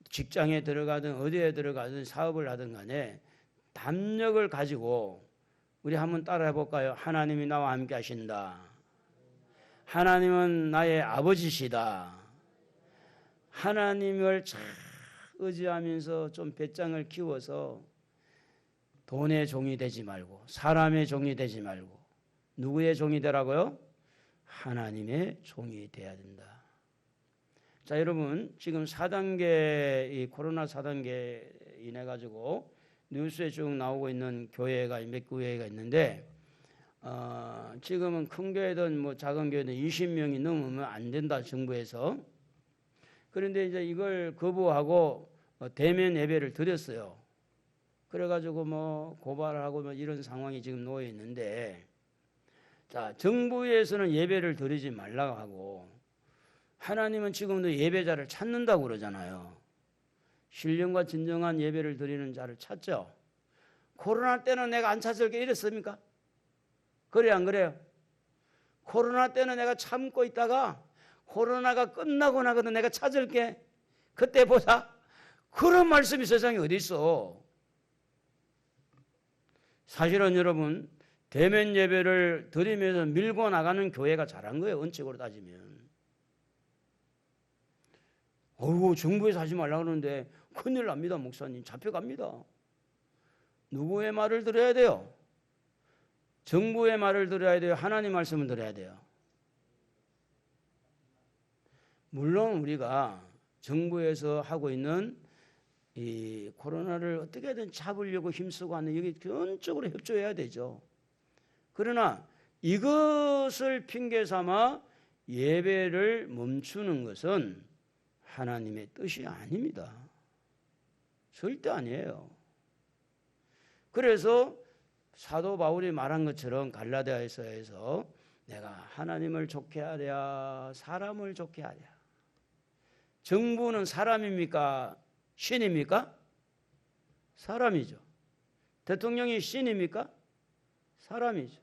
직장에 들어가든 어디에 들어가든 사업을 하든 간에 담력을 가지고 우리 한번 따라해 볼까요? 하나님이 나와 함께 하신다. 하나님은 나의 아버지시다. 하나님을 잘 의지하면서 좀 배짱을 키워서 돈의 종이 되지 말고 사람의 종이 되지 말고 누구의 종이 되라고요? 하나님의 종이 돼야 된다. 자, 여러분 지금 4단계 이 코로나 4단계 인해 가지고 뉴스에 쭉 나오고 있는 교회가 몇 교회가 있는데 지금은 큰 교회든 뭐 작은 교회든 20명이 넘으면 안 된다 정부에서. 그런데 이제 이걸 거부하고 대면 예배를 드렸어요. 그래가지고 뭐 고발하고 뭐 이런 상황이 지금 놓여 있는데, 자, 정부에서는 예배를 드리지 말라고 하고 하나님은 지금도 예배자를 찾는다고 그러잖아요. 신령과 진정한 예배를 드리는 자를 찾죠. 코로나 때는 내가 안 찾을게 이랬습니까? 그래요, 안 그래요? 코로나 때는 내가 참고 있다가 코로나가 끝나고 나거든 내가 찾을게. 그때 보자. 그런 말씀이 세상에 어디 있어? 사실은 여러분 대면 예배를 드리면서 밀고 나가는 교회가 잘한 거예요. 원칙으로 따지면. 어이구 정부에서 하지 말라고 그러는데 큰일 납니다. 목사님 잡혀갑니다. 누구의 말을 들어야 돼요? 정부의 말을 들어야 돼요? 하나님 말씀을 들어야 돼요? 물론 우리가 정부에서 하고 있는 이 코로나를 어떻게든 잡으려고 힘쓰고 하는 여기 전적으로 협조해야 되죠. 그러나 이것을 핑계 삼아 예배를 멈추는 것은 하나님의 뜻이 아닙니다. 절대 아니에요. 그래서 사도 바울이 말한 것처럼 갈라디아서에서 내가 하나님을 좋게 하랴 사람을 좋게 하랴. 정부는 사람입니까? 신입니까? 사람이죠. 대통령이 신입니까? 사람이죠.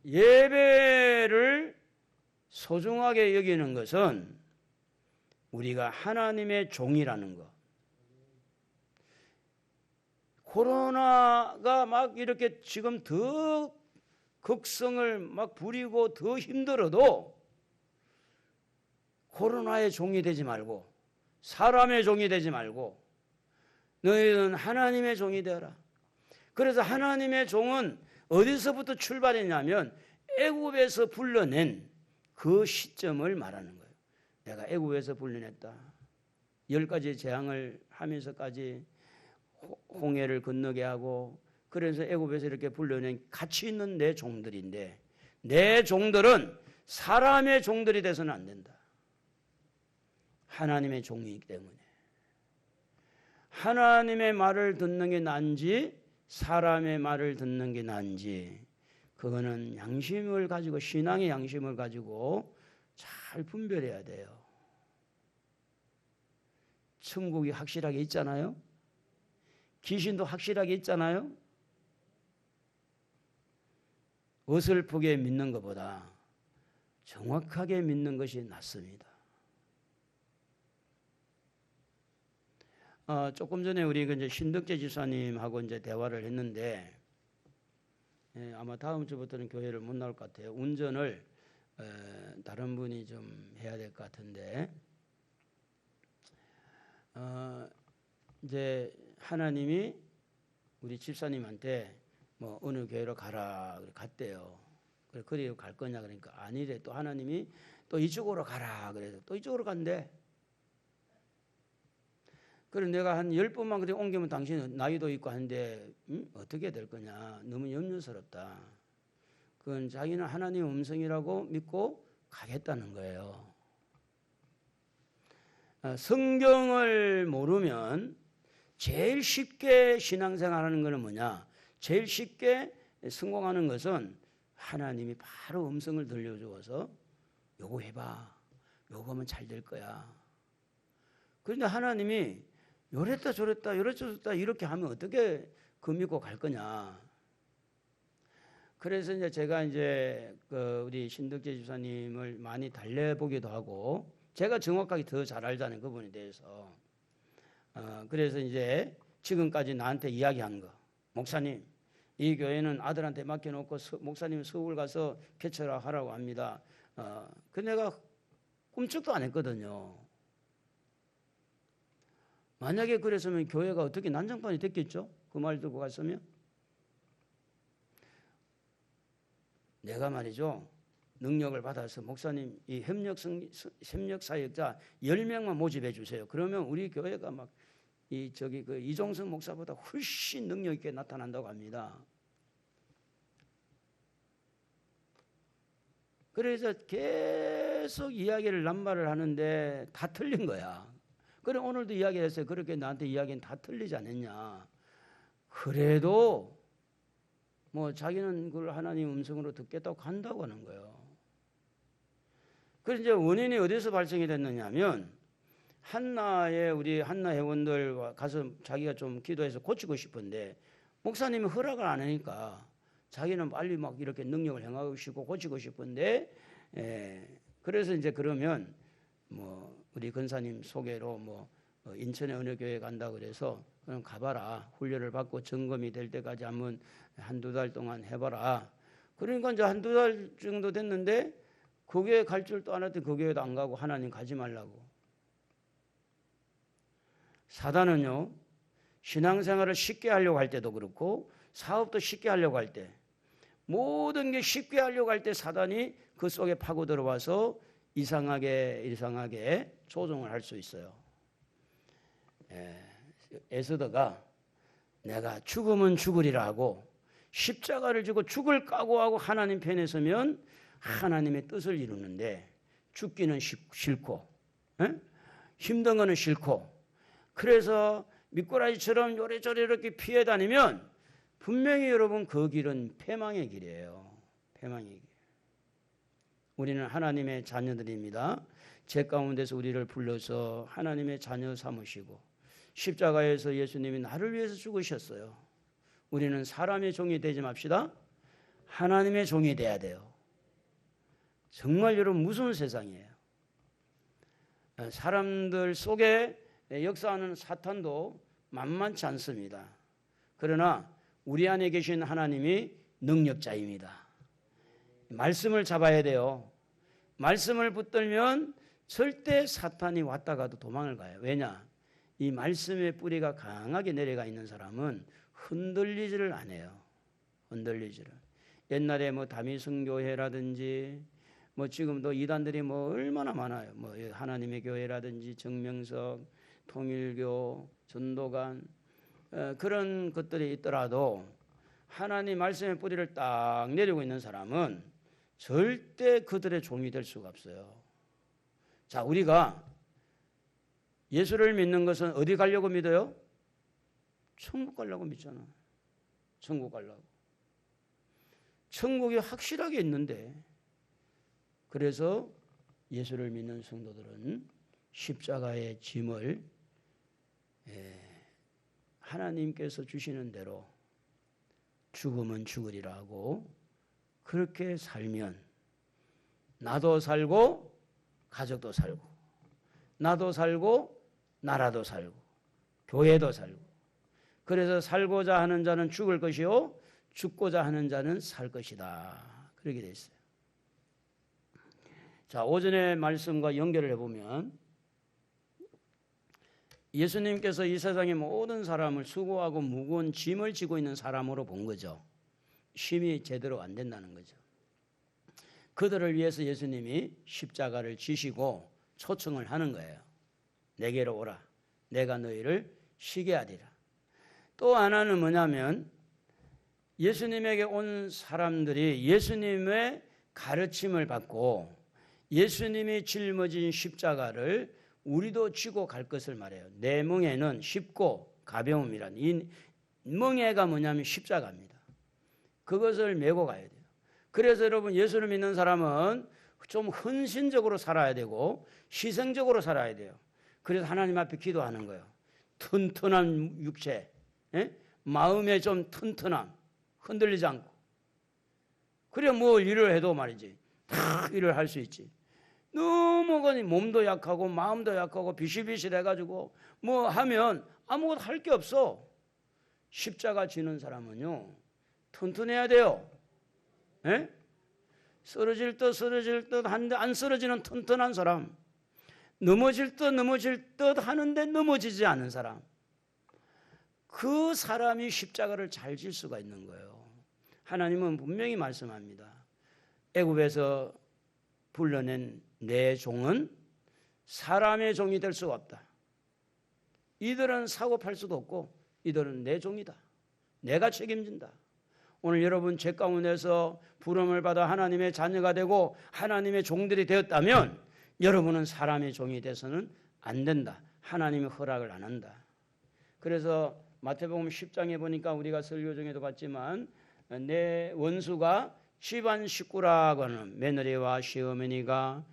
예배를 소중하게 여기는 것은 우리가 하나님의 종이라는 것. 코로나가 막 이렇게 지금 더 극성을 막 부리고 더 힘들어도 코로나의 종이 되지 말고 사람의 종이 되지 말고 너희는 하나님의 종이 되어라. 그래서 하나님의 종은 어디서부터 출발했냐면 애굽에서 불러낸 그 시점을 말하는 거예요. 내가 애굽에서 불러냈다. 10가지 재앙을 하면서까지 홍해를 건너게 하고 그래서 애굽에서 이렇게 불러낸 가치 있는 내 종들인데 내 종들은 사람의 종들이 돼서는 안 된다. 하나님의 종이기 때문에 하나님의 말을 듣는 게 나은지 사람의 말을 듣는 게 나은지 그거는 양심을 가지고 신앙의 양심을 가지고 잘 분별해야 돼요. 천국이 확실하게 있잖아요. 귀신도 확실하게 있잖아요. 어설프게 믿는 것보다 정확하게 믿는 것이 낫습니다. 조금 전에 우리 이제 신덕재 지사님하고 이제 대화를 했는데 아마 다음 주부터는 교회를 못 나올 것 같아요. 운전을 다른 분이 좀 해야 될 것 같은데 이제 하나님이 우리 집사님한테 뭐 어느 교회로 가라 갔대요. 그래 그리 갈 거냐 그러니까 아니래. 또 하나님이 또 이쪽으로 가라 그래서 또 이쪽으로 간대. 그래 내가 한 10번만 그렇게 옮기면 당신은 나이도 있고 한데 어떻게 될 거냐. 너무 염려스럽다. 그건 자기는 하나님의 음성이라고 믿고 가겠다는 거예요. 성경을 모르면 제일 쉽게 신앙생활하는 것은 뭐냐. 제일 쉽게 성공하는 것은 하나님이 바로 음성을 들려주어서 요거 해봐. 요거 하면 잘 될 거야. 그런데 하나님이 요랬다 저랬다 요랬다 이렇게 하면 어떻게 그 믿고 갈 거냐. 그래서 이제 제가 이제 우리 신덕재 집사님을 많이 달래보기도 하고 제가 정확하게 더 잘 알잖아요, 그분에 대해서. 그래서 이제 지금까지 나한테 이야기한 거, 목사님 이 교회는 아들한테 맡겨놓고 목사님 서울 가서 개척하라 하라고 합니다. 그 내가 꿈쩍도 안 했거든요. 만약에 그랬으면 교회가 어떻게 난장판이 됐겠죠? 그 말 듣고 갔으면. 내가 말이죠, 능력을 받아서 목사님 이 협력 사역자 10명만 모집해 주세요. 그러면 우리 교회가 막 이종성 목사보다 훨씬 능력 있게 나타난다고 합니다. 그래서 계속 이야기를 남발을 하는데 다 틀린 거야. 그래 오늘도 이야기했어요. 그렇게 나한테 이야기는 다 틀리지 않았냐. 그래도 뭐 자기는 그걸 하나님 음성으로 듣겠다고 간다고 하는 거예요. 그래서 이제 원인이 어디서 발생이 됐느냐 하면 우리 한나 회원들 가서 자기가 좀 기도해서 고치고 싶은데 목사님이 허락을 안 하니까 자기는 빨리 막 이렇게 능력을 행하고 싶고 고치고 싶은데 그래서 이제 그러면 뭐 우리 권사님 소개로 뭐 인천의 어느 교회 간다 그래서 그럼 가봐라. 훈련을 받고 점검이 될 때까지 한두 달 동안 해봐라. 그러니까 이제 한두 달 정도 됐는데 그 교회 갈 줄도 안 했더니 그 교회도 안 가고 하나님 가지 말라고. 사단은요, 신앙생활을 쉽게 하려고 할 때도 그렇고 사업도 쉽게 하려고 할 때 모든 게 쉽게 하려고 할 때 사단이 그 속에 파고 들어와서 이상하게 조종을 할 수 있어요. 에스더가 내가 죽으면 죽으리라 하고 십자가를 지고 죽을 각오하고 하나님 편에 서면 하나님의 뜻을 이루는데 죽기는 싫고 힘든 거는 싫고 그래서 미꾸라지처럼 요래저래 이렇게 피해 다니면 분명히 여러분 그 길은 패망의 길이에요. 패망의 길. 우리는 하나님의 자녀들입니다. 제 가운데서 우리를 불러서 하나님의 자녀 삼으시고 십자가에서 예수님이 나를 위해서 죽으셨어요. 우리는 사람의 종이 되지 맙시다. 하나님의 종이 돼야 돼요. 정말 여러분 무서운 세상이에요. 사람들 속에 역사하는 사탄도 만만치 않습니다. 그러나 우리 안에 계신 하나님이 능력자입니다. 말씀을 잡아야 돼요. 말씀을 붙들면 절대 사탄이 왔다가도 도망을 가요. 왜냐? 이 말씀의 뿌리가 강하게 내려가 있는 사람은 흔들리지를 않아요. 흔들리지를. 옛날에 뭐 다미성교회라든지 뭐 지금도 이단들이 뭐 얼마나 많아요. 뭐 하나님의 교회라든지 정명석, 통일교, 전도관 그런 것들이 있더라도 하나님 말씀의 뿌리를 딱 내리고 있는 사람은 절대 그들의 종이 될 수가 없어요. 자, 우리가 예수를 믿는 것은 어디 가려고 믿어요? 천국 가려고 믿잖아. 천국 가려고. 천국이 확실하게 있는데 그래서 예수를 믿는 성도들은 십자가의 짐을 하나님께서 주시는 대로 죽으면 죽으리라 하고 그렇게 살면 나도 살고 가족도 살고 나도 살고 나라도 살고 교회도 살고 그래서 살고자 하는 자는 죽을 것이요 죽고자 하는 자는 살 것이다. 그렇게 돼 있어요. 자, 오전의 말씀과 연결을 해보면 예수님께서 이 세상의 모든 사람을 수고하고 무거운 짐을 지고 있는 사람으로 본 거죠. 쉼이 제대로 안 된다는 거죠. 그들을 위해서 예수님이 십자가를 지시고 초청을 하는 거예요. 내게로 오라. 내가 너희를 쉬게 하리라. 또 하나는 뭐냐면 예수님에게 온 사람들이 예수님의 가르침을 받고 예수님이 짊어진 십자가를 우리도 지고 갈 것을 말해요. 내 멍에는 쉽고 가벼움이란 이 멍에가 뭐냐면 십자가입니다. 그것을 메고 가야 돼요. 그래서 여러분 예수를 믿는 사람은 좀 헌신적으로 살아야 되고 희생적으로 살아야 돼요. 그래서 하나님 앞에 기도하는 거예요. 튼튼한 육체, 마음의 좀 튼튼함, 흔들리지 않고. 그래 뭘 일을 해도 말이지 다 일을 할 수 있지. 너무 몸도 약하고 마음도 약하고 비실비실해가지고 뭐 하면 아무것도 할 게 없어. 십자가 지는 사람은요 튼튼해야 돼요. 쓰러질 듯 하는데 안 쓰러지는 튼튼한 사람, 넘어질 듯 하는데 넘어지지 않는 사람, 그 사람이 십자가를 잘 질 수가 있는 거예요. 하나님은 분명히 말씀합니다. 애굽에서 불러낸 내 종은 사람의 종이 될 수가 없다. 이들은 사고 팔 수도 없고 이들은 내 종이다. 내가 책임진다. 오늘 여러분 죄 가운데서 부름을 받아 하나님의 자녀가 되고 하나님의 종들이 되었다면 여러분은 사람의 종이 돼서는 안 된다. 하나님의 허락을 안 한다. 그래서 마태복음 10장에 보니까 우리가 설교 중에도 봤지만 내 원수가 집안 식구라고 하는 며느리와 시어머니가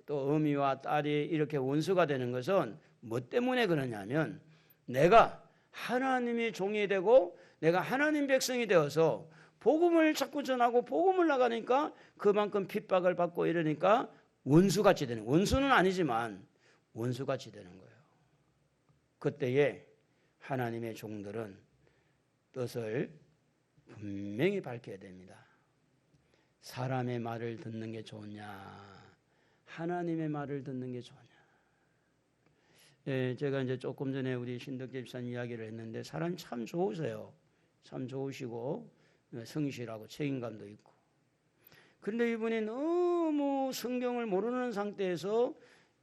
또 어미와 딸이 이렇게 원수가 되는 것은 뭐 때문에 그러냐면 내가 하나님의 종이 되고 내가 하나님 백성이 되어서 복음을 자꾸 전하고 복음을 나가니까 그만큼 핍박을 받고 이러니까 원수같이 되는, 원수는 아니지만 원수같이 되는 거예요. 그때에 하나님의 종들은 뜻을 분명히 밝혀야 됩니다. 사람의 말을 듣는 게 좋냐, 하나님의 말을 듣는 게 좋냐. 제가 이제 조금 전에 우리 신덕재 집사님 이야기를 했는데 사람이 참 좋으세요. 참 좋으시고 성실하고 책임감도 있고. 그런데 이분이 너무 성경을 모르는 상태에서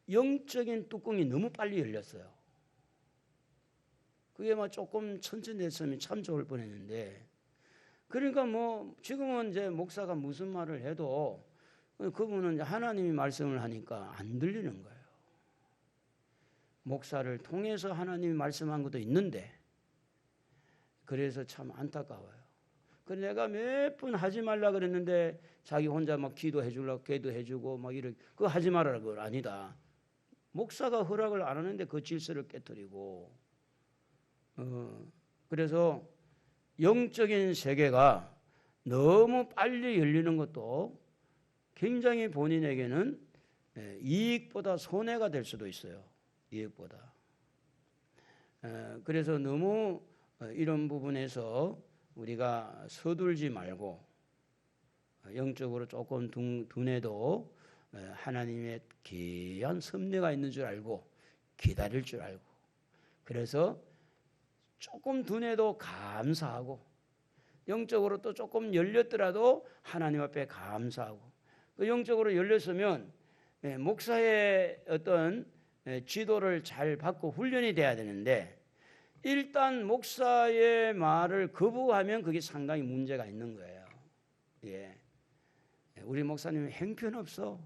영적인 뚜껑이 너무 빨리 열렸어요. 그게 막 조금 천천히 했으면 참 좋을 뻔했는데, 그러니까 뭐 지금은 이제 목사가 무슨 말을 해도 그분은 하나님이 말씀을 하니까 안 들리는 거예요. 목사를 통해서 하나님이 말씀한 것도 있는데, 그래서 참 안타까워요. 그 내가 몇 번 하지 말라 그랬는데 자기 혼자 막 기도해 주려고 기도해주고 막 이렇게 그거 하지 말아라. 그걸 아니다. 목사가 허락을 안 하는데 그 질서를 깨뜨리고 그래서 영적인 세계가 너무 빨리 열리는 것도 굉장히 본인에게는 이익보다 손해가 될 수도 있어요. 이익보다. 그래서 너무 이런 부분에서 우리가 서둘지 말고 영적으로 조금 둔해도 하나님의 귀한 섭리가 있는 줄 알고 기다릴 줄 알고, 그래서 조금 둔해도 감사하고 영적으로 또 조금 열렸더라도 하나님 앞에 감사하고, 그 영적으로 열렸으면 목사의 어떤 지도를 잘 받고 훈련이 돼야 되는데 일단 목사의 말을 거부하면 그게 상당히 문제가 있는 거예요. 예. 우리 목사님은 형편없어.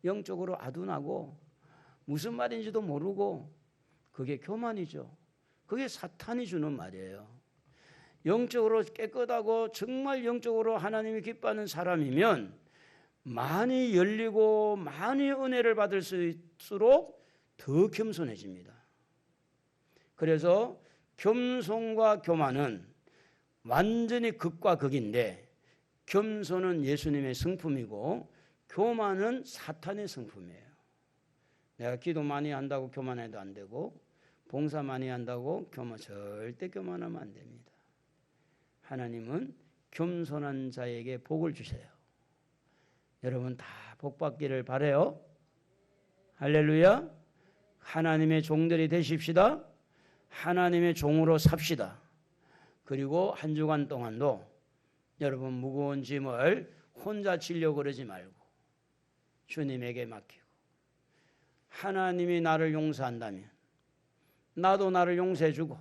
영적으로 아둔하고 무슨 말인지도 모르고, 그게 교만이죠. 그게 사탄이 주는 말이에요. 영적으로 깨끗하고 정말 영적으로 하나님이 기뻐하는 사람이면 많이 열리고 많이 은혜를 받을 수 있을수록 더 겸손해집니다. 그래서 겸손과 교만은 완전히 극과 극인데, 겸손은 예수님의 성품이고 교만은 사탄의 성품이에요. 내가 기도 많이 한다고 교만해도 안 되고, 봉사 많이 한다고 절대 교만하면 안 됩니다. 하나님은 겸손한 자에게 복을 주세요. 여러분 다 복 받기를 바라요. 할렐루야. 하나님의 종들이 되십시다. 하나님의 종으로 삽시다. 그리고 한 주간 동안도 여러분 무거운 짐을 혼자 지려고 그러지 말고 주님에게 맡기고, 하나님이 나를 용서한다면 나도 나를 용서해 주고,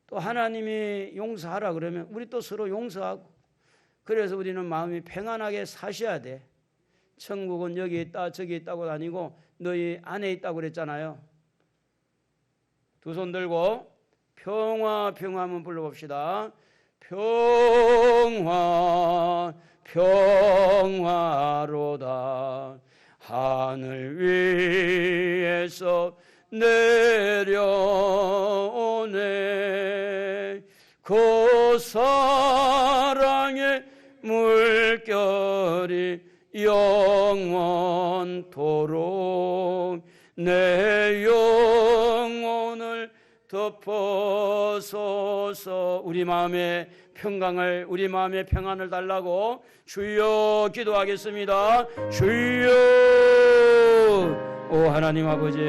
또 하나님이 용서하라 그러면 우리 또 서로 용서하고, 그래서 우리는 마음이 평안하게 사셔야 돼. 천국은 여기 있다 저기 있다고 다니고 너희 안에 있다고 그랬잖아요. 두 손 들고 평화 평화 한번 불러봅시다. 평화 평화로다. 하늘 위에서 내려오네. 그 사랑의 물결이 영원토록 내 영혼을 덮어소서. 우리 마음의 평강을, 우리 마음의 평안을 달라고 주여 기도하겠습니다. 주여. 오 하나님 아버지,